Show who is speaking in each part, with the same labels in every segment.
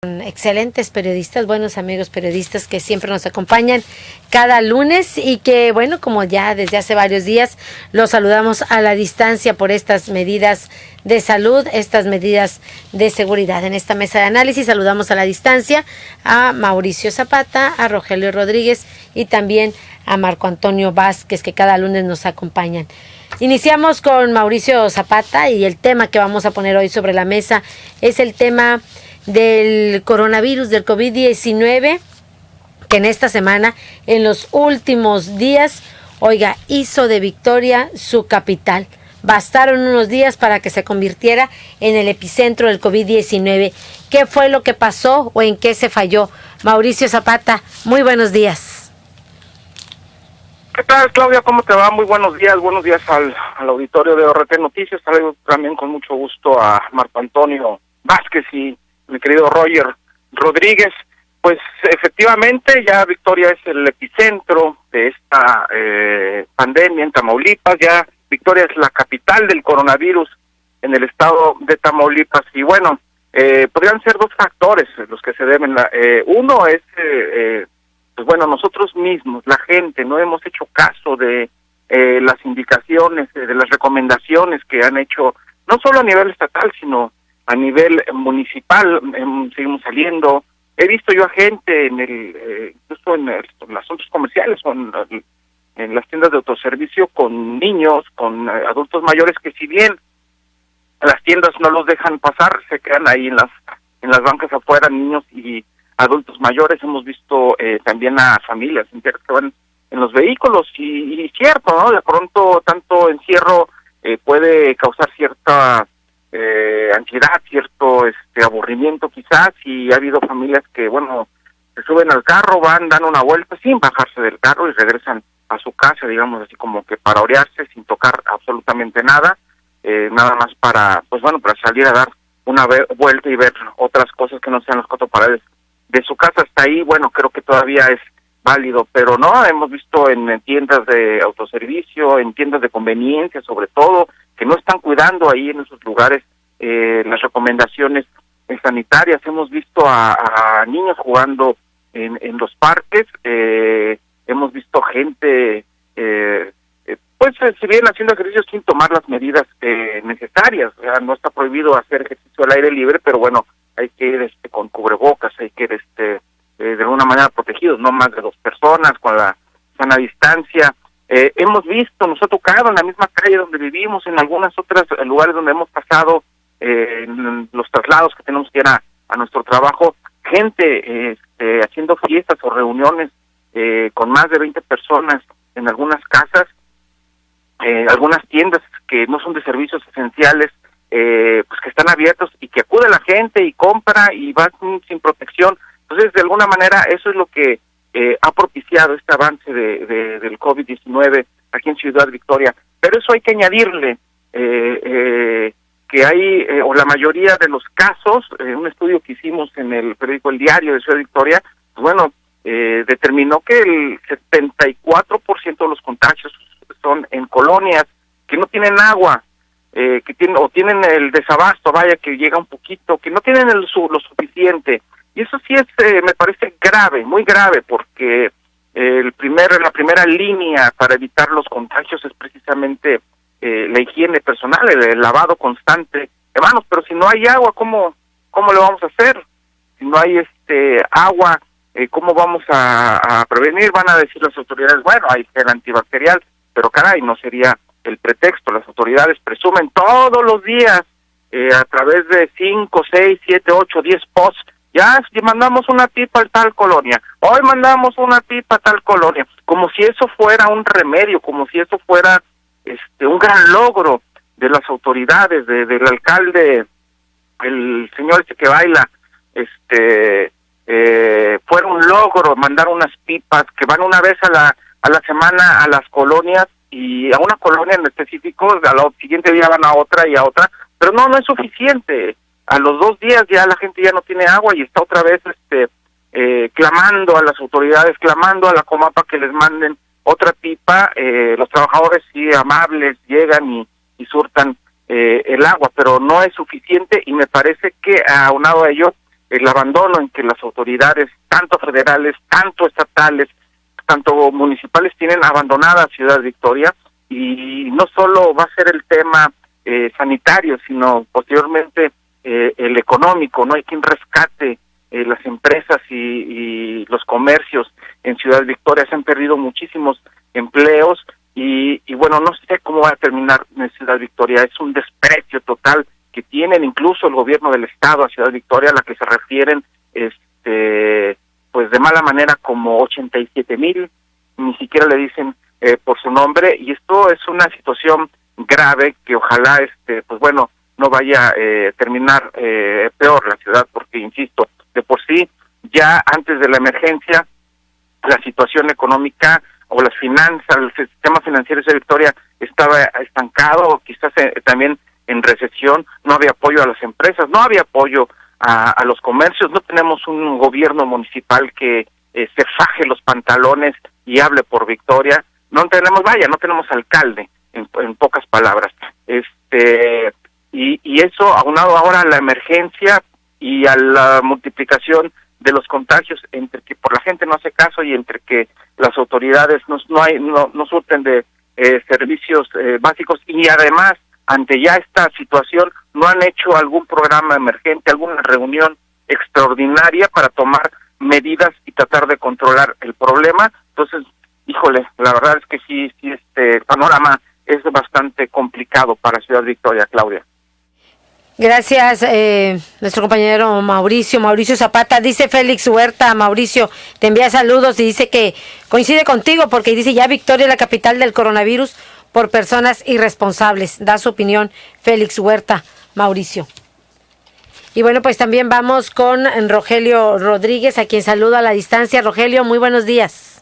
Speaker 1: Excelentes periodistas, buenos amigos periodistas que siempre nos acompañan cada lunes y que, bueno, como ya desde hace varios días los saludamos a la distancia por estas medidas de salud, estas medidas de seguridad. En esta mesa de análisis saludamos a la distancia a Mauricio Zapata, a Rogelio Rodríguez y también a Marco Antonio Vázquez, que cada lunes nos acompañan. Iniciamos con Mauricio Zapata y el tema que vamos a poner hoy sobre la mesa es el tema del coronavirus, del COVID-19, que en esta semana, en los últimos días, hizo de Victoria su capital. Bastaron unos días para que se convirtiera en el epicentro del COVID-19. ¿Qué fue lo que pasó o en qué se falló? Mauricio Zapata, muy buenos días.
Speaker 2: ¿Qué tal, Claudia? ¿Cómo te va? Muy buenos días al auditorio de ORT Noticias. Saludo también con mucho gusto a Marco Antonio Vázquez y mi querido Roger Rodríguez. Pues efectivamente ya Victoria es el epicentro de esta pandemia en Tamaulipas. Ya Victoria es la capital del coronavirus en el estado de Tamaulipas. Y bueno, podrían ser dos factores los que se deben. Uno es, pues bueno, nosotros mismos, la gente, no hemos hecho caso de las indicaciones, de las recomendaciones que han hecho, no solo a nivel estatal, sino a nivel municipal. Seguimos saliendo. He visto yo a gente incluso en los centros comerciales o en las tiendas de autoservicio con niños, con adultos mayores que, si bien las tiendas no los dejan pasar, se quedan ahí en las bancas afuera, niños y adultos mayores. Hemos visto también a familias enteras que van en los vehículos y cierto, ¿no? De pronto tanto encierro puede causar cierta ansiedad, cierto aburrimiento quizás, y ha habido familias que, bueno, se suben al carro, dan una vuelta sin bajarse del carro y regresan a su casa, digamos así como que para orearse sin tocar absolutamente nada, nada más para, pues bueno, para salir a dar una vuelta y ver otras cosas que no sean las cuatro paredes de su casa. Hasta ahí, bueno, creo que todavía es válido, pero no, hemos visto en tiendas de autoservicio, en tiendas de conveniencia sobre todo, que no están cuidando ahí en esos lugares las recomendaciones sanitarias. Hemos visto a niños jugando en los parques, hemos visto gente, pues si bien haciendo ejercicio sin tomar las medidas necesarias. O sea, no está prohibido hacer ejercicio al aire libre, pero bueno, hay que ir con cubrebocas, hay que ir de alguna manera protegidos, no más de 2 personas, con la sana distancia. Hemos visto, nos ha tocado en la misma calle donde vivimos, en algunas otras lugares donde hemos pasado, en los traslados que tenemos que ir a nuestro trabajo, gente haciendo fiestas o reuniones con más de 20 personas en algunas casas, algunas tiendas que no son de servicios esenciales, pues que están abiertos y que acude la gente y compra y va sin protección. Entonces, de alguna manera, eso es lo que ha propiciado este avance del COVID-19 aquí en Ciudad Victoria. Pero eso hay que añadirle que hay, o la mayoría de los casos, un estudio que hicimos en el periódico El Diario de Ciudad Victoria, pues bueno, determinó que el 74% de los contagios son en colonias que no tienen agua, que tienen el desabasto, vaya, que llega un poquito, que no tienen lo suficiente. Y eso sí es, me parece grave, muy grave, porque la primera línea para evitar los contagios es precisamente la higiene personal, el lavado constante de manos. Pero si no hay agua, ¿cómo lo vamos a hacer? Si no hay agua, ¿cómo vamos a prevenir? Van a decir las autoridades, bueno, hay gel antibacterial, pero caray, no sería el pretexto. Las autoridades presumen todos los días a través de 5, 6, 7, 8, 10 posts. Ya mandamos una pipa a tal colonia, hoy mandamos una pipa a tal colonia, como si eso fuera un remedio, como si eso fuera un gran logro de las autoridades, del alcalde, el señor que baila, fuera un logro mandar unas pipas que van una vez a la semana a las colonias, y a una colonia en específico, al siguiente día van a otra y a otra, pero no es suficiente. A los 2 días ya la gente ya no tiene agua y está otra vez clamando a las autoridades, clamando a la Comapa que les manden otra pipa. Los trabajadores sí amables llegan y surtan el agua, pero no es suficiente, y me parece que aunado a ello el abandono en que las autoridades, tanto federales, tanto estatales, tanto municipales, tienen abandonada Ciudad Victoria, y no solo va a ser el tema sanitario, sino posteriormente el económico. No hay quien rescate las empresas y los comercios en Ciudad Victoria. Se han perdido muchísimos empleos y bueno, no sé cómo va a terminar en Ciudad Victoria. Es un desprecio total que tienen incluso el gobierno del estado a Ciudad Victoria, a la que se refieren pues de mala manera como 87,000, ni siquiera le dicen por su nombre, y esto es una situación grave que ojalá pues bueno, no vaya a terminar peor la ciudad, porque insisto, de por sí ya antes de la emergencia la situación económica o las finanzas, el sistema financiero de Victoria estaba estancado, quizás también en recesión. No había apoyo a las empresas, no había apoyo a los comercios, no tenemos un gobierno municipal que se faje los pantalones y hable por Victoria. No tenemos alcalde, en pocas palabras. Y eso aunado ahora a la emergencia y a la multiplicación de los contagios, entre que por la gente no hace caso y entre que las autoridades no surten de servicios básicos, y además ante ya esta situación no han hecho algún programa emergente, alguna reunión extraordinaria para tomar medidas y tratar de controlar el problema. Entonces, híjole, la verdad es que sí este panorama es bastante complicado para Ciudad Victoria, Claudia.
Speaker 1: Gracias, nuestro compañero Mauricio Zapata. Dice Félix Huerta, Mauricio, te envía saludos y dice que coincide contigo porque dice ya Victoria es la capital del coronavirus por personas irresponsables. Da su opinión Félix Huerta, Mauricio. Y bueno, pues también vamos con Rogelio Rodríguez, a quien saludo a la distancia. Rogelio, muy buenos días.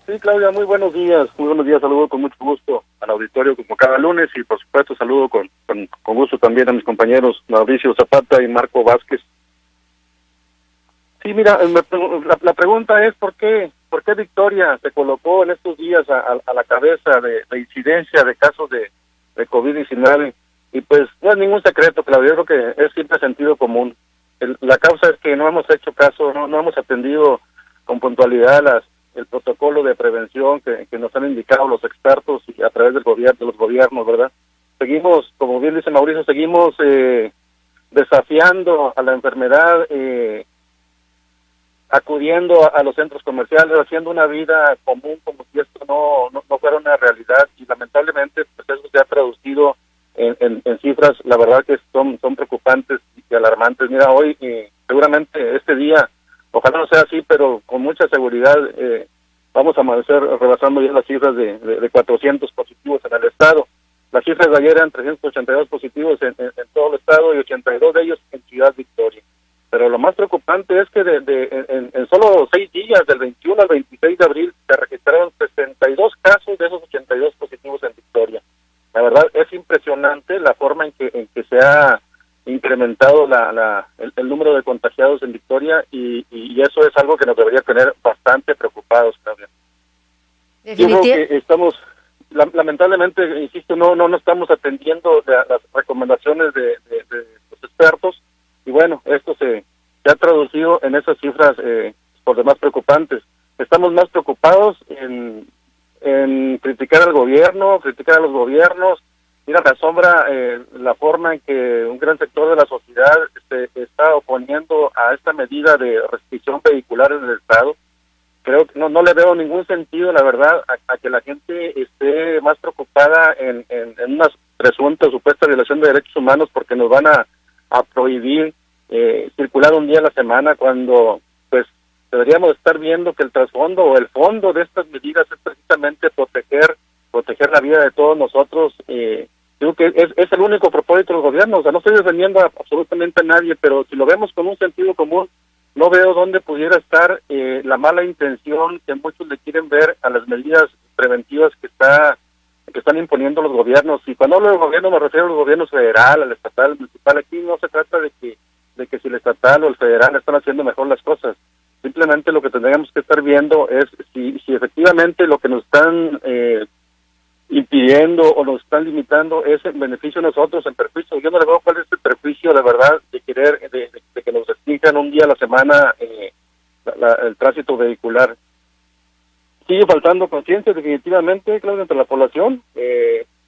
Speaker 3: Sí, Claudia, muy buenos días, saludo con mucho gusto al auditorio como cada lunes, y por supuesto saludo con gusto también a mis compañeros Mauricio Zapata y Marco Vázquez. Sí, mira, la pregunta es ¿por qué Victoria se colocó en estos días a la cabeza de incidencia de casos de COVID-19? Y pues no es ningún secreto, Claudia, yo creo que es simple sentido común. La causa es que no hemos hecho caso, no hemos atendido con puntualidad el protocolo de prevención que nos han indicado los expertos y a través de los gobiernos, ¿verdad? Seguimos, como bien dice Mauricio, desafiando a la enfermedad, acudiendo a los centros comerciales, haciendo una vida común como si esto no fuera una realidad, y lamentablemente pues eso se ha traducido en cifras, la verdad que son preocupantes y alarmantes. Mira, hoy seguramente este día, ojalá no sea así, pero con mucha seguridad vamos a amanecer rebasando ya las cifras de 400 positivos en el estado. Las cifras de ayer eran 382 positivos en todo el estado y 82 de ellos en Ciudad Victoria. Pero lo más preocupante es que en solo 6 días, del 21 al 26 de abril, se registraron 62 casos de esos 82 positivos en Victoria. La verdad es impresionante la forma en que se ha incrementado el número de contagiados en Victoria, y eso es algo que nos debería tener bastante preocupados, Claudia. Yo creo que estamos, lamentablemente, insisto, no estamos atendiendo las recomendaciones de los expertos, y bueno, esto se ha traducido en esas cifras por demás preocupantes. Estamos más preocupados en criticar al gobierno, criticar a los gobiernos. Mira, me asombra la forma en que un gran sector de la sociedad se está oponiendo a esta medida de restricción vehicular en el estado. Creo que no le veo ningún sentido, la verdad, a que la gente esté más preocupada en una presunta supuesta violación de derechos humanos porque nos van a prohibir circular un día a la semana, cuando pues deberíamos estar viendo que el trasfondo o el fondo de estas medidas es precisamente proteger la vida de todos nosotros. Creo que es el único propósito del gobierno. O sea, no estoy defendiendo absolutamente a nadie, pero si lo vemos con un sentido común, no veo dónde pudiera estar la mala intención que muchos le quieren ver a las medidas preventivas que están imponiendo los gobiernos. Y cuando hablo de gobierno me refiero al gobierno federal, al estatal, al municipal. Aquí no se trata de que si el estatal o el federal están haciendo mejor las cosas. Simplemente lo que tendríamos que estar viendo es si efectivamente lo que nos están impidiendo o nos están limitando es en beneficio de nosotros, en perjuicio. Yo no le veo cuál es el perjuicio, la verdad, de que nos restrinjan un día a la semana el tránsito vehicular. Sigue faltando conciencia definitivamente, Claudia, entre la población.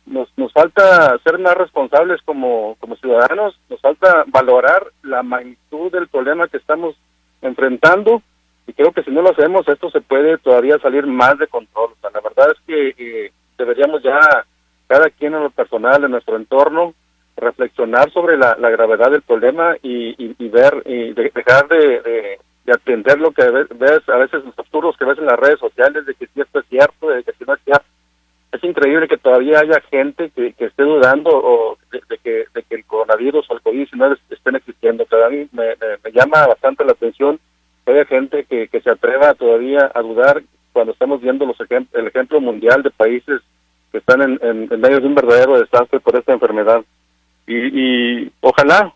Speaker 3: Nos falta ser más responsables como ciudadanos, nos falta valorar la magnitud del problema que estamos enfrentando, y creo que si no lo hacemos, esto se puede todavía salir más de control. O sea, la verdad es que deberíamos ya, cada quien en lo personal, en nuestro entorno, reflexionar sobre la gravedad del problema y ver, y dejar de atender lo que ves, a veces los absurdos que ves en las redes sociales, de que si esto es cierto, de que si no es cierto. Es increíble que todavía haya gente que esté dudando o de que el coronavirus o el COVID-19 estén existiendo. Pero a mí me llama bastante la atención que haya gente que se atreva todavía a dudar cuando estamos viendo el ejemplo mundial de países que están en medio de un verdadero desastre por esta enfermedad. Y ojalá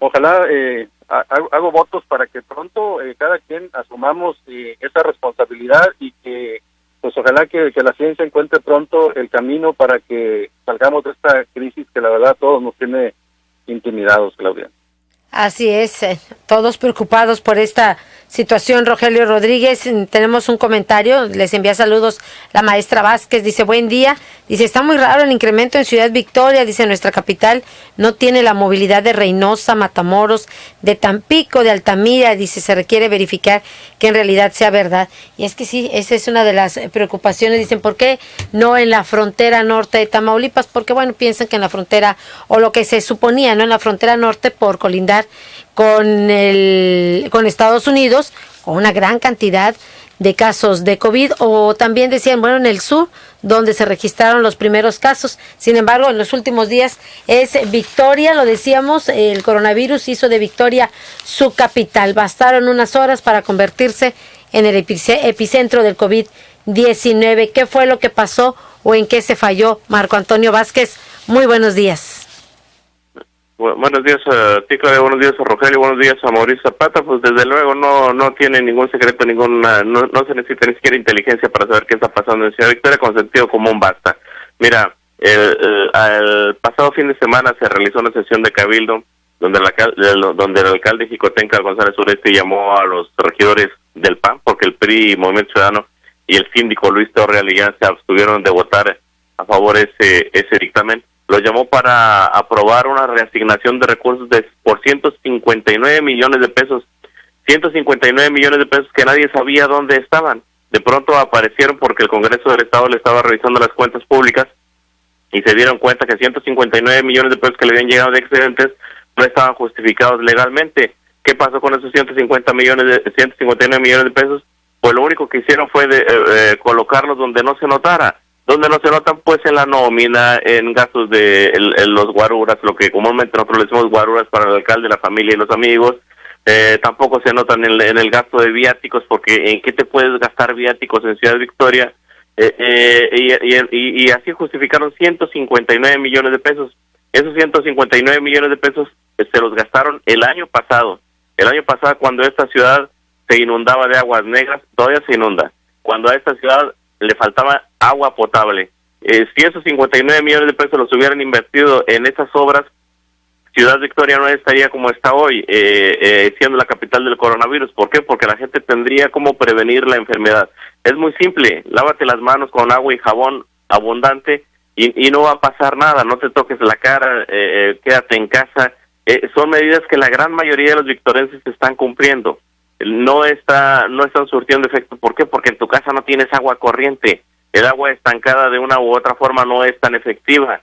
Speaker 3: hago votos para que pronto cada quien asumamos esa responsabilidad, y que pues ojalá que la ciencia encuentre pronto el camino para que salgamos de esta crisis que la verdad a todos nos tiene intimidados, Claudia.
Speaker 1: Así es, todos preocupados por esta situación. Rogelio Rodríguez, tenemos un comentario, les envía saludos la maestra Vázquez, dice buen día, dice está muy raro el incremento en Ciudad Victoria, dice nuestra capital no tiene la movilidad de Reynosa, Matamoros, de Tampico, de Altamira, dice se requiere verificar que en realidad sea verdad. Y es que sí, esa es una de las preocupaciones, dicen ¿por qué no en la frontera norte de Tamaulipas? Porque bueno, piensan que en la frontera, o lo que se suponía, ¿no? En la frontera norte por colindar con Estados Unidos, con una gran cantidad de casos de COVID, o también decían, bueno, en el sur, donde se registraron los primeros casos. Sin embargo, en los últimos días es Victoria, lo decíamos, el coronavirus hizo de Victoria su capital. Bastaron unas horas para convertirse en el epicentro del COVID-19. ¿Qué fue lo que pasó o en qué se falló? Marco Antonio Vázquez, muy buenos días.
Speaker 4: Buenos días a ti, Claudia, buenos días a Rogelio, buenos días a Mauricio Zapata. Pues desde luego no tiene ningún secreto, no se necesita ni siquiera inteligencia para saber qué está pasando en Ciudad Victoria, con sentido común basta. Mira, el pasado fin de semana se realizó una sesión de cabildo donde el alcalde Jicotenca González Uresti llamó a los regidores del PAN, porque el PRI, Movimiento Ciudadano, y el síndico Luis Torreal ya se abstuvieron de votar a favor ese dictamen. Lo llamó para aprobar una reasignación de recursos por 159 millones de pesos. 159 millones de pesos que nadie sabía dónde estaban. De pronto aparecieron porque el Congreso del Estado le estaba revisando las cuentas públicas y se dieron cuenta que 159 millones de pesos que le habían llegado de excedentes no estaban justificados legalmente. ¿Qué pasó con esos 159 millones de pesos? Pues lo único que hicieron fue colocarlos donde no se notara. Donde no se notan, pues en la nómina, en gastos de los guaruras, lo que comúnmente nosotros le decimos guaruras para el alcalde, la familia y los amigos. Tampoco se notan en el gasto de viáticos, porque ¿en qué te puedes gastar viáticos en Ciudad Victoria? Y así justificaron 159 millones de pesos. Esos 159 millones de pesos se los gastaron el año pasado. El año pasado, cuando esta ciudad se inundaba de aguas negras, todavía se inunda. Cuando a esta ciudad le faltaba agua potable. Si esos 59 millones de pesos los hubieran invertido en esas obras, Ciudad Victoria no estaría como está hoy, siendo la capital del coronavirus. ¿Por qué? Porque la gente tendría cómo prevenir la enfermedad. Es muy simple, lávate las manos con agua y jabón abundante y no va a pasar nada, no te toques la cara, quédate en casa. Son medidas que la gran mayoría de los victorenses están cumpliendo. No están surtiendo efecto. ¿Por qué? Porque en tu casa no tienes agua corriente. El agua estancada de una u otra forma no es tan efectiva.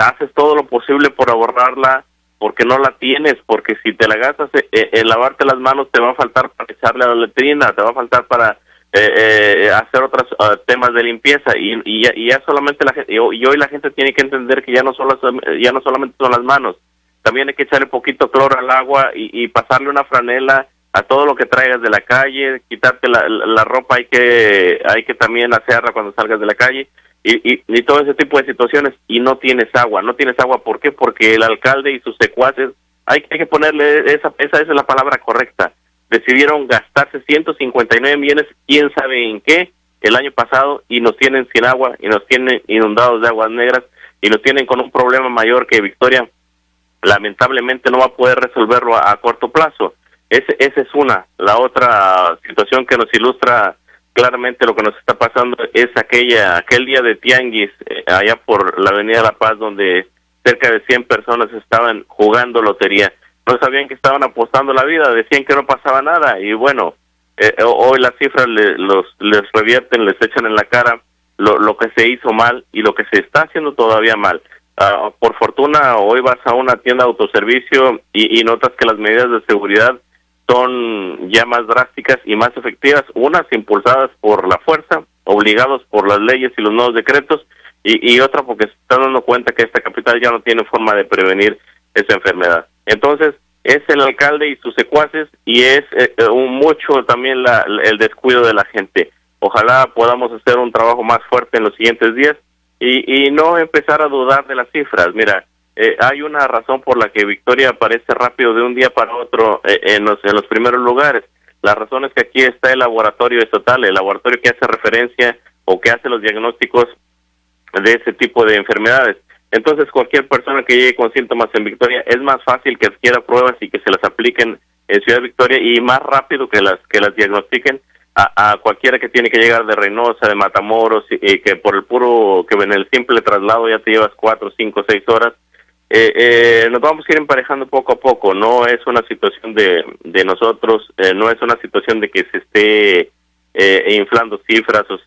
Speaker 4: Haces todo lo posible por ahorrarla porque no la tienes, porque si te la gastas en lavarte las manos te va a faltar para echarle a la letrina, te va a faltar para hacer otros temas de limpieza y ya solamente la gente, y hoy la gente tiene que entender que ya no solamente son las manos, también hay que echarle poquito cloro al agua y pasarle una franela a todo lo que traigas de la calle, quitarte la ropa, hay que también asearla cuando salgas de la calle y todo ese tipo de situaciones. Y no tienes agua. ¿Por qué? Porque el alcalde y sus secuaces, hay que ponerle esa es la palabra correcta, decidieron gastarse 159 millones, quién sabe en qué, el año pasado, y nos tienen sin agua, y nos tienen inundados de aguas negras, y nos tienen con un problema mayor que Victoria lamentablemente no va a poder resolverlo a corto plazo. Esa es una. La otra situación que nos ilustra claramente lo que nos está pasando es aquel día de tianguis allá por la Avenida La Paz, donde cerca de 100 personas estaban jugando lotería. No sabían que estaban apostando la vida, decían que no pasaba nada, y bueno, hoy las cifras les revierten, les echan en la cara lo que se hizo mal y lo que se está haciendo todavía mal. Por fortuna, hoy vas a una tienda de autoservicio y notas que las medidas de seguridad son ya más drásticas y más efectivas, unas impulsadas por la fuerza, obligados por las leyes y los nuevos decretos, y otra porque se están dando cuenta que esta capital ya no tiene forma de prevenir esa enfermedad. Entonces, es el alcalde y sus secuaces, y es mucho también el descuido de la gente. Ojalá podamos hacer un trabajo más fuerte en los siguientes días y no empezar a dudar de las cifras. Mira, hay una razón por la que Victoria aparece rápido de un día para otro en los primeros lugares. La razón es que aquí está el laboratorio estatal, el laboratorio que hace referencia o que hace los diagnósticos de ese tipo de enfermedades. Entonces, cualquier persona que llegue con síntomas en Victoria, es más fácil que adquiera pruebas y que se las apliquen en Ciudad Victoria, y más rápido que las diagnostiquen a cualquiera que tiene que llegar de Reynosa, de Matamoros, y que por en el simple traslado ya te llevas 4, 5, 6 horas. Nos vamos a ir emparejando poco a poco. No es una situación de nosotros, no es una situación de que se esté inflando cifras o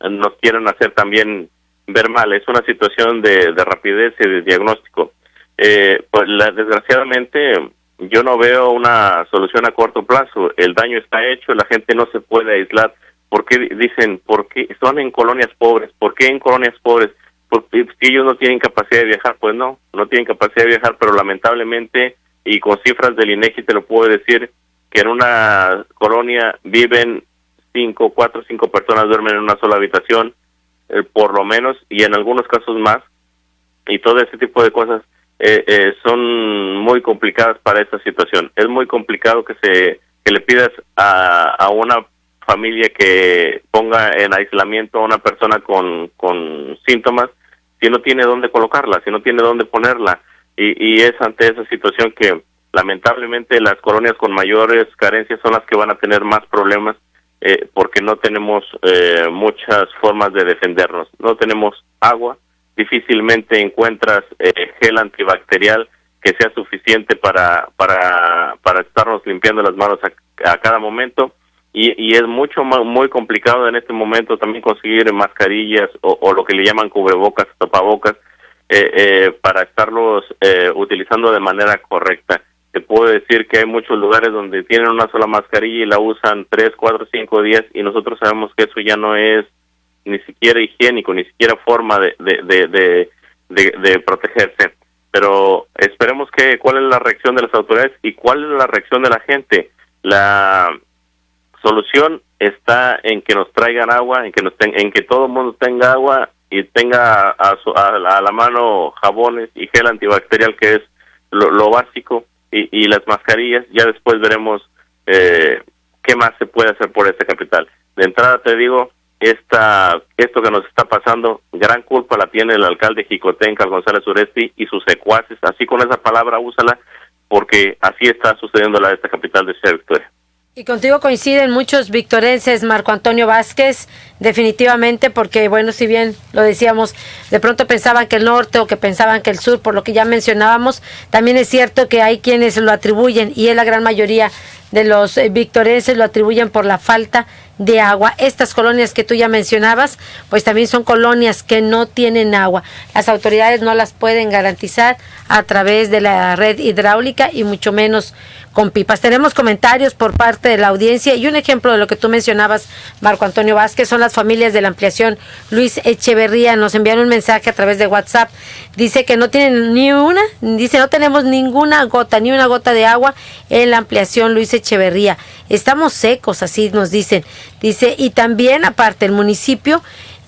Speaker 4: nos quieran hacer también ver mal. Es una situación de rapidez y de diagnóstico. Pues desgraciadamente yo no veo una solución a corto plazo. El daño está hecho, la gente no se puede aislar. ¿Por qué dicen? ¿Por qué son en colonias pobres? ¿Por qué en colonias pobres? Porque si ellos no tienen capacidad de viajar, pues no tienen capacidad de viajar, pero lamentablemente, y con cifras del INEGI te lo puedo decir, que en una colonia viven 4 o 5 personas, duermen en una sola habitación, por lo menos, y en algunos casos más, y todo ese tipo de cosas son muy complicadas para esta situación. Es muy complicado que le pidas a una familia que ponga en aislamiento a una persona con síntomas si no tiene dónde colocarla, si no tiene dónde ponerla, y es ante esa situación que lamentablemente las colonias con mayores carencias son las que van a tener más problemas, porque no tenemos muchas formas de defendernos. No tenemos agua, difícilmente encuentras gel antibacterial que sea suficiente para estarnos limpiando las manos a cada momento, y es muy complicado en este momento también conseguir mascarillas o lo que le llaman cubrebocas, tapabocas, para estarlos utilizando de manera correcta. Te puedo decir que hay muchos lugares donde tienen una sola mascarilla y la usan 3, 4, 5 días, y nosotros sabemos que eso ya no es ni siquiera higiénico, ni siquiera forma de protegerse. Pero esperemos cuál es la reacción de las autoridades y cuál es la reacción de la gente. La solución está en que nos traigan agua, en que todo el mundo tenga agua y tenga a la mano jabones y gel antibacterial, que es lo básico, y las mascarillas. Ya después veremos qué más se puede hacer por esta capital. De entrada te digo, esto que nos está pasando, gran culpa la tiene el alcalde Jicotenca, González Uresti, y sus secuaces. Así, con esa palabra úsala, porque así está sucediendo la de esta capital de Ciudad Victoria.
Speaker 1: Y contigo coinciden muchos victorenses, Marco Antonio Vázquez, definitivamente, porque bueno, si bien lo decíamos, de pronto pensaban que el norte o que pensaban que el sur, por lo que ya mencionábamos, también es cierto que hay quienes lo atribuyen, y es la gran mayoría de los victorenses lo atribuyen por la falta de agua. Estas colonias que tú ya mencionabas, pues también son colonias que no tienen agua. Las autoridades no las pueden garantizar a través de la red hidráulica y mucho menos con pipas. Tenemos comentarios por parte de la audiencia, y un ejemplo de lo que tú mencionabas, Marco Antonio Vázquez, son las familias de la ampliación Luis Echeverría. Nos enviaron un mensaje a través de WhatsApp. Dice que no tienen no tenemos ni una gota de agua en la ampliación Luis Echeverría. Estamos secos, así nos dicen. Dice, y también aparte el municipio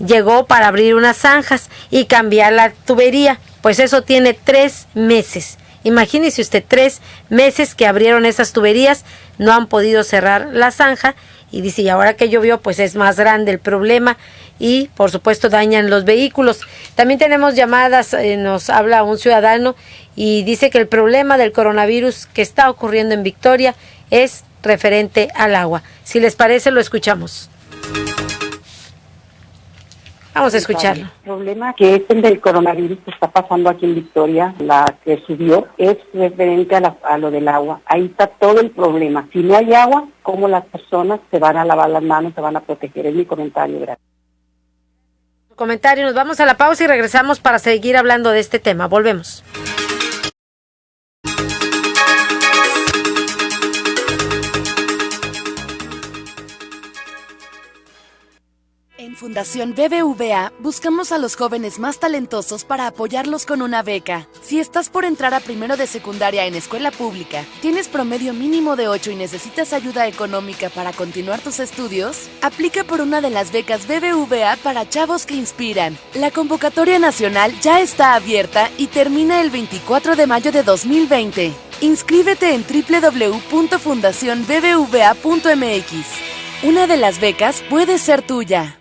Speaker 1: llegó para abrir unas zanjas y cambiar la tubería. Pues eso tiene 3 meses. Imagínese usted, 3 meses que abrieron esas tuberías, no han podido cerrar la zanja, y dice, y ahora que llovió, pues es más grande el problema. y por supuesto dañan los vehículos. También tenemos llamadas, nos habla un ciudadano y dice que el problema del coronavirus que está ocurriendo en Victoria es referente al agua. Si les parece, lo escuchamos. Vamos a escucharlo.
Speaker 5: El problema que es el del coronavirus que está pasando aquí en Victoria, la que subió, es referente a lo del agua. Ahí está todo el problema. Si no hay agua, ¿cómo las personas se van a lavar las manos, se van a proteger? Es mi comentario, gracias.
Speaker 1: Comentario, nos vamos a la pausa y regresamos para seguir hablando de este tema. Volvemos.
Speaker 6: En Fundación BBVA buscamos a los jóvenes más talentosos para apoyarlos con una beca. Si estás por entrar a primero de secundaria en escuela pública, tienes promedio mínimo de 8 y necesitas ayuda económica para continuar tus estudios, aplica por una de las becas BBVA para chavos que inspiran. La convocatoria nacional ya está abierta y termina el 24 de mayo de 2020. Inscríbete en www.fundacionbbva.mx. Una de las becas puede ser tuya.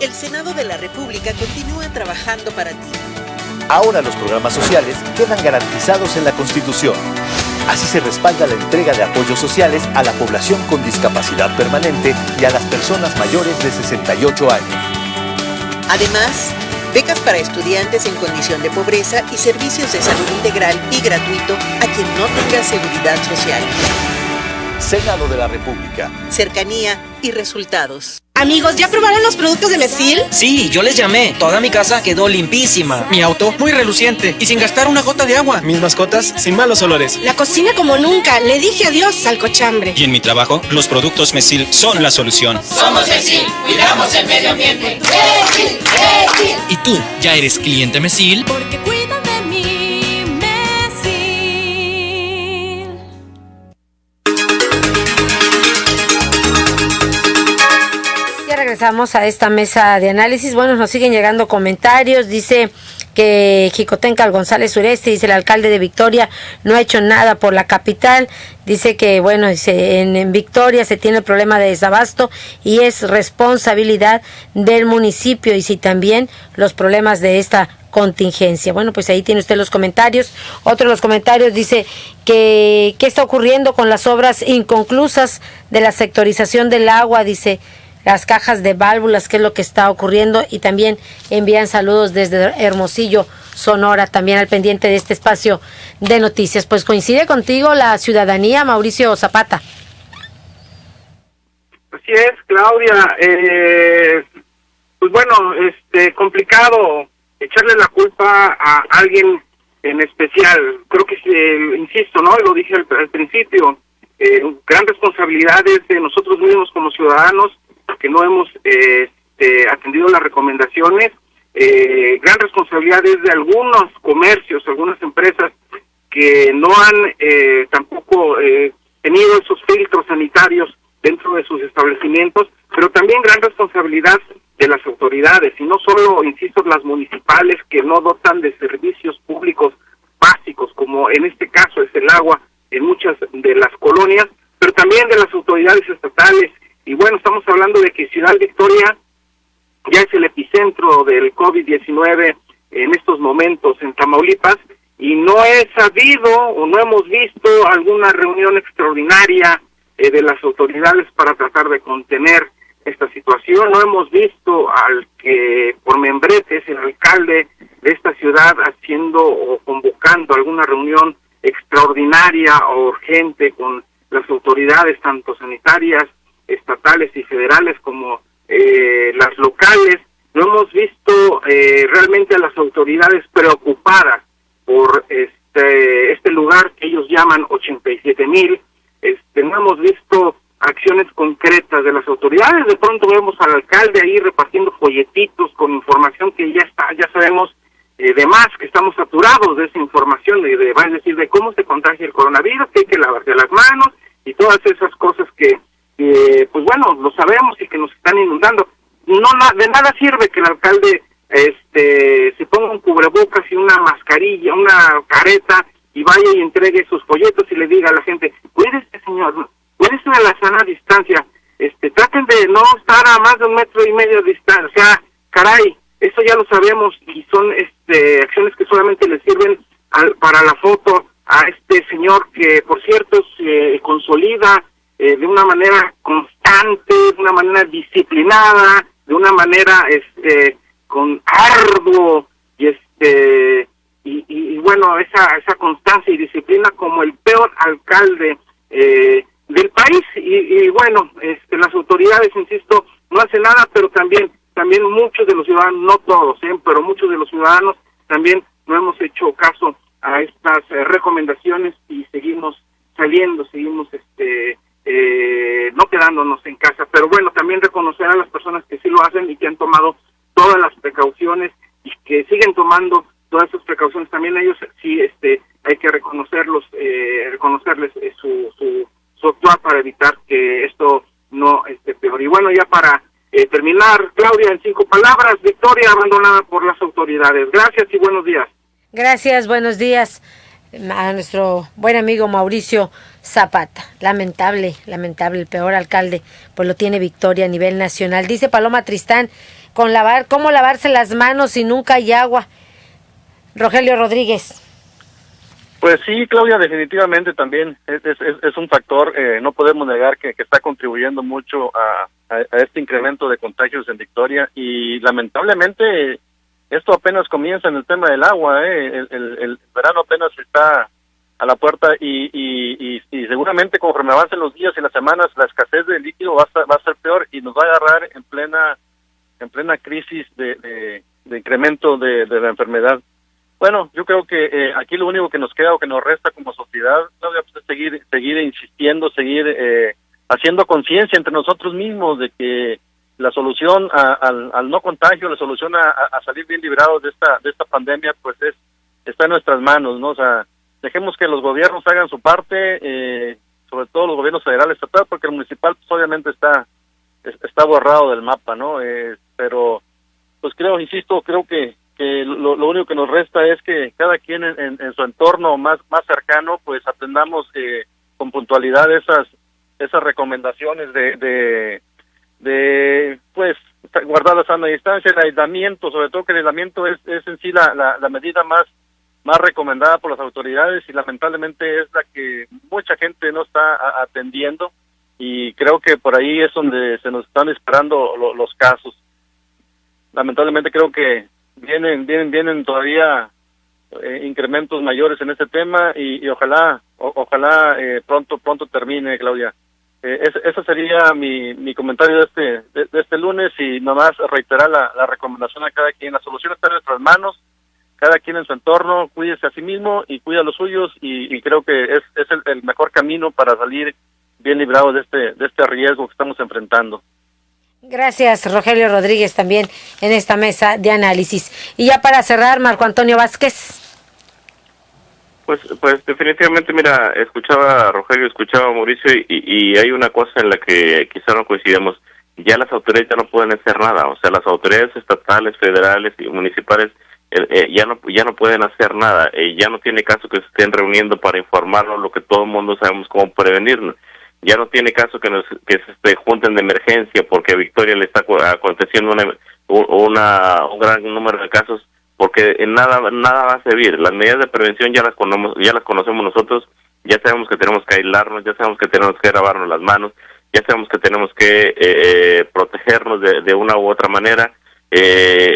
Speaker 7: El Senado de la República continúa trabajando para ti.
Speaker 8: Ahora los programas sociales quedan garantizados en la Constitución. Así se respalda la entrega de apoyos sociales a la población con discapacidad permanente y a las personas mayores de 68 años.
Speaker 7: Además, becas para estudiantes en condición de pobreza y servicios de salud integral y gratuito a quien no tenga seguridad social.
Speaker 8: Senado de la República.
Speaker 7: Cercanía y resultados.
Speaker 9: Amigos, ¿ya probaron los productos de Mesil?
Speaker 10: Sí, yo les llamé. Toda mi casa quedó limpísima. Mi auto muy reluciente y sin gastar una gota de agua.
Speaker 11: Mis mascotas sin malos olores.
Speaker 9: La cocina como nunca. Le dije adiós al cochambre.
Speaker 11: Y en mi trabajo, los productos Mesil son la solución.
Speaker 12: Somos Mesil, cuidamos el medio ambiente. Mesil, Mesil.
Speaker 11: ¿Y tú, ya eres cliente Mesil?
Speaker 6: Porque cuidan de mí, Mesil.
Speaker 1: Regresamos a esta mesa de análisis. Bueno, nos siguen llegando comentarios. Dice que Jicotencal González Sureste, dice el alcalde de Victoria no ha hecho nada por la capital. Dice que, bueno, dice en Victoria se tiene el problema de desabasto y es responsabilidad del municipio y sí también los problemas de esta contingencia. Bueno, pues ahí tiene usted los comentarios. Otro de los comentarios dice que ¿qué está ocurriendo con las obras inconclusas de la sectorización del agua? Dice las cajas de válvulas, qué es lo que está ocurriendo, y también envían saludos desde Hermosillo, Sonora, también al pendiente de este espacio de noticias. Pues coincide contigo la ciudadanía, Mauricio Zapata.
Speaker 2: Así es, Claudia. Pues bueno, complicado echarle la culpa a alguien en especial. Creo que, insisto, ¿no? Lo dije al principio, gran responsabilidad es de nosotros mismos como ciudadanos, que no hemos atendido las recomendaciones. Gran responsabilidad es de algunos comercios, algunas empresas que no han tampoco tenido esos filtros sanitarios dentro de sus establecimientos, pero también gran responsabilidad de las autoridades, y no solo, insisto, las municipales, que no dotan de servicios públicos básicos, como en este caso es el agua en muchas de las colonias, pero también de las autoridades estatales. Y bueno, estamos hablando de que Ciudad Victoria ya es el epicentro del COVID-19 en estos momentos en Tamaulipas, y no he sabido o no hemos visto alguna reunión extraordinaria de las autoridades para tratar de contener esta situación. No hemos visto al que por membretes, el alcalde de esta ciudad, haciendo o convocando alguna reunión extraordinaria o urgente con las autoridades, tanto sanitarias, estatales y federales, como las locales. No hemos visto realmente a las autoridades preocupadas por este lugar que ellos llaman 87,000. No hemos visto acciones concretas de las autoridades. De pronto vemos al alcalde ahí repartiendo folletitos con información que ya sabemos de más, que estamos saturados de esa información, va a decir de cómo se contagia el coronavirus, que hay que lavarse las manos y todas esas cosas que pues bueno, lo sabemos y que nos están inundando. De nada sirve que el alcalde se ponga un cubrebocas y una mascarilla, una careta, y vaya y entregue sus folletos y le diga a la gente, cuídese, señor, cuídese a la sana distancia. traten de no estar a más de 1.5 metros de distancia. O sea, caray, eso ya lo sabemos y son acciones que solamente le sirven para la foto a este señor que, por cierto, se consolida de una manera constante, de una manera disciplinada, de una manera con arduo y bueno, esa constancia y disciplina como el peor alcalde del país y bueno, las autoridades, insisto, no hacen nada, pero también muchos de los ciudadanos, no todos, pero muchos de los ciudadanos también no hemos hecho caso a estas recomendaciones y seguimos saliendo, seguimos no quedándonos en casa, pero bueno, también reconocer a las personas que sí lo hacen y que han tomado todas las precauciones y que siguen tomando todas esas precauciones, también ellos sí hay que reconocerles su actuar para evitar que esto no esté peor. Y bueno, ya para terminar, Claudia, en 5 palabras, Victoria abandonada por las autoridades. Gracias y buenos días.
Speaker 1: Gracias, buenos días a nuestro buen amigo Mauricio Zapata. Lamentable, el peor alcalde, pues lo tiene Victoria a nivel nacional. Dice Paloma Tristán, ¿cómo lavarse las manos si nunca hay agua? Rogelio Rodríguez.
Speaker 3: Pues sí, Claudia, definitivamente también es un factor, no podemos negar que está contribuyendo mucho a este incremento de contagios en Victoria y lamentablemente esto apenas comienza en el tema del agua, el verano apenas está a la puerta y seguramente conforme avancen los días y las semanas la escasez de líquido va a ser peor y nos va a agarrar en plena crisis de incremento de la enfermedad. Bueno, yo creo que aquí lo único que nos queda o que nos resta como sociedad, Claudia, pues es seguir insistiendo, seguir haciendo conciencia entre nosotros mismos de que la solución al no contagio, la solución a salir bien librados de esta pandemia, pues está en nuestras manos, ¿no? O sea, dejemos que los gobiernos hagan su parte, sobre todo los gobiernos federales, estatal, porque el municipal pues obviamente está borrado del mapa, ¿no? Pero pues creo que lo único que nos resta es que cada quien en su entorno más cercano pues atendamos con puntualidad esas recomendaciones de pues guardar la sana distancia, el aislamiento, sobre todo que el aislamiento es en sí la medida más recomendada por las autoridades y lamentablemente es la que mucha gente no está atendiendo y creo que por ahí es donde se nos están disparando los casos. Lamentablemente creo que vienen todavía incrementos mayores en este tema y ojalá pronto termine, Claudia. Ese sería mi comentario de este lunes y nomás reiterar la recomendación a cada quien. La solución está en nuestras manos, cada quien en su entorno, cuídese a sí mismo y cuida a los suyos y creo que es el mejor camino para salir bien librados de este riesgo que estamos enfrentando.
Speaker 1: Gracias, Rogelio Rodríguez, también en esta mesa de análisis. Y ya para cerrar, Marco Antonio Vázquez.
Speaker 4: Pues definitivamente, mira, escuchaba a Rogelio, escuchaba a Mauricio y hay una cosa en la que quizá no coincidamos. Ya las autoridades ya no pueden hacer nada, o sea, las autoridades estatales, federales y municipales ya no pueden hacer nada. Ya no tiene caso que se estén reuniendo para informarnos lo que todo el mundo sabemos cómo prevenirnos. Ya no tiene caso que se junten de emergencia porque a Victoria le está aconteciendo un gran número de casos, porque nada va a servir. Las medidas de prevención ya las conocemos nosotros, ya sabemos que tenemos que aislarnos, ya sabemos que tenemos que lavarnos las manos, ya sabemos que tenemos que protegernos de una u otra manera.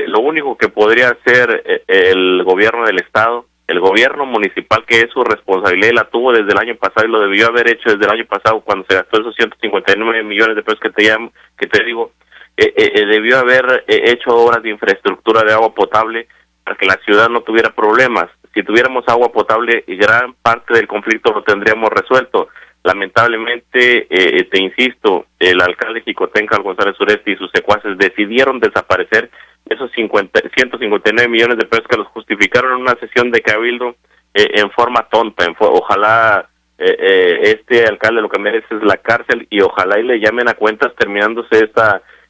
Speaker 4: Lo único que podría hacer el gobierno del estado, el gobierno municipal, que es su responsabilidad y la tuvo desde el año pasado y lo debió haber hecho desde el año pasado cuando se gastó esos 159 millones de pesos que te digo, debió haber hecho obras de infraestructura de agua potable para que la ciudad no tuviera problemas. Si tuviéramos agua potable, gran parte del conflicto lo tendríamos resuelto. Lamentablemente, te insisto, el alcalde Jicotenca González Uresti y sus secuaces decidieron desaparecer esos 159 millones de pesos que los justificaron en una sesión de cabildo en forma tonta. Ojalá este alcalde lo que merece es la cárcel y ojalá y le llamen a cuentas terminándose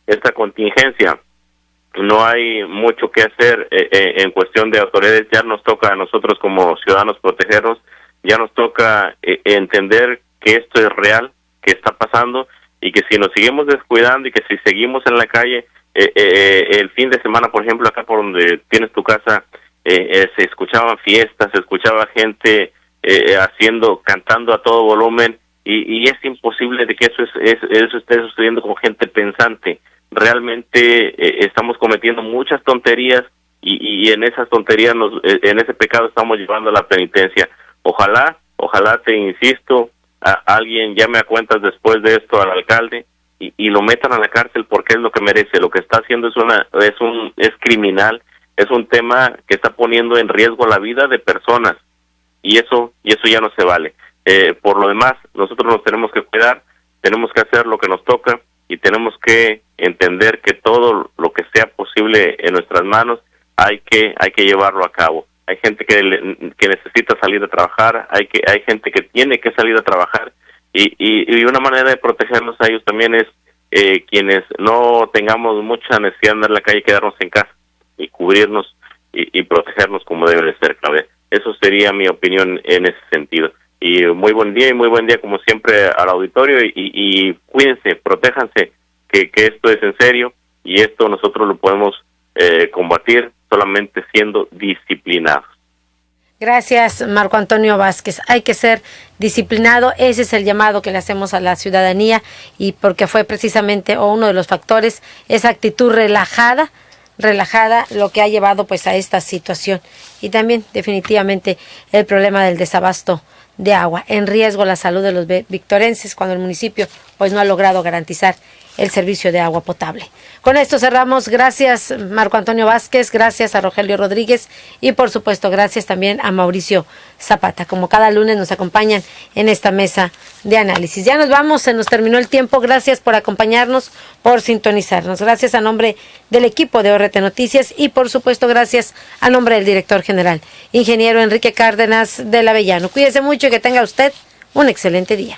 Speaker 4: esta contingencia. No hay mucho que hacer en cuestión de autoridades. Ya nos toca a nosotros como ciudadanos protegernos, ya nos toca entender que esto es real, que está pasando y que si nos seguimos descuidando y que si seguimos en la calle, el fin de semana, por ejemplo, acá por donde tienes tu casa, se escuchaban fiestas, se escuchaba gente cantando a todo volumen, y es imposible de que eso esté sucediendo con gente pensante. Realmente estamos cometiendo muchas tonterías, y en esas tonterías, en ese pecado estamos llevando a la penitencia. Ojalá te insisto, alguien llame a cuentas después de esto al alcalde y lo metan a la cárcel, porque es lo que merece. Lo que está haciendo es criminal, es un tema que está poniendo en riesgo la vida de personas, y eso ya no se vale. Por lo demás, nosotros nos tenemos que cuidar, tenemos que hacer lo que nos toca, y tenemos que entender que todo lo que sea posible en nuestras manos hay que llevarlo a cabo. Hay gente que necesita salir a trabajar, hay gente que tiene que salir a trabajar, y una manera de protegernos a ellos también es quienes no tengamos mucha necesidad de andar en la calle, quedarnos en casa y cubrirnos y protegernos como debe de ser, Claudia. Eso sería mi opinión en ese sentido. Y muy buen día como siempre al auditorio, y cuídense, protéjanse, que esto es en serio, y esto nosotros lo podemos combatir solamente siendo disciplinados.
Speaker 1: Gracias, Marco Antonio Vázquez. Hay que ser disciplinado, ese es el llamado que le hacemos a la ciudadanía, y porque fue precisamente uno de los factores, esa actitud relajada lo que ha llevado pues a esta situación, y también definitivamente el problema del desabasto de agua, en riesgo la salud de los victorenses cuando el municipio pues no ha logrado garantizar el servicio de agua potable. Con esto cerramos. Gracias, Marco Antonio Vázquez, gracias a Rogelio Rodríguez, y por supuesto gracias también a Mauricio Zapata. Como cada lunes nos acompañan en esta mesa de análisis. Ya nos vamos, se nos terminó el tiempo. Gracias por acompañarnos, por sintonizarnos. Gracias a nombre del equipo de ORT Noticias, y por supuesto gracias a nombre del director general, ingeniero Enrique Cárdenas del Avellano. Cuídese mucho y que tenga usted un excelente día.